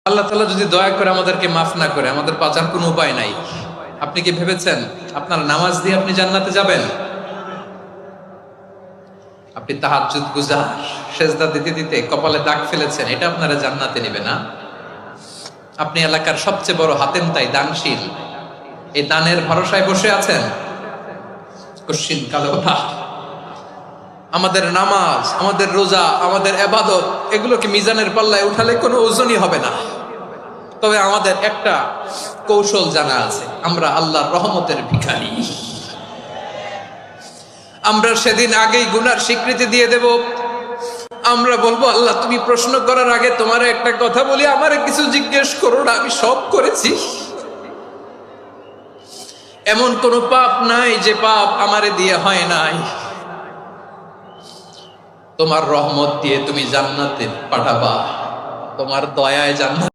আল্লাহ তাআলা যদি দয়া করে আমাদেরকে মাফ না করে, আমাদের বাঁচার কোনো উপায় নাই। আপনি কি ভেবেছেন আপনার নামাজ দিয়ে আপনি জান্নাতে যাবেন? আপনি তাহাজ্জুদ গুজার, সেজদা দিতে দিতে কপালে দাগ ফেলেছেন, এটা আপনারা জান্নাতে নেবে না। আপনি এলাকার সবচেয়ে বড় হাতেমতাই, দানশীল, এই দানের ভরসায় বসে আছেন। কশিন কালো কথা, আমাদের নামাজ, আমাদের রোজা, আমাদের ইবাদত, এগুলোকে মিজানের পাল্লায় উঠালে কোনো ওজনই হবে না। তবে আমাদের একটা কৌশল জানা আছে, আমরা আল্লাহর রহমতের ভিখারি। আমরা সেদিন আগেই গুনার স্বীকৃতি দিয়ে দেব। আমরা বলবো, আল্লাহ তুমি প্রশ্ন করার আগে তোমার একটা কথা বলি, আমারে কিছু জিজ্ঞেস করো না, আমি সব করেছি। এমন কোন পাপ নাই যে পাপ আমারে দিয়ে হয় নাই। তোমার রহমত দিয়ে তুমি জান্নাতে পাঠাবা, তোমার দয়ায় জান্নাত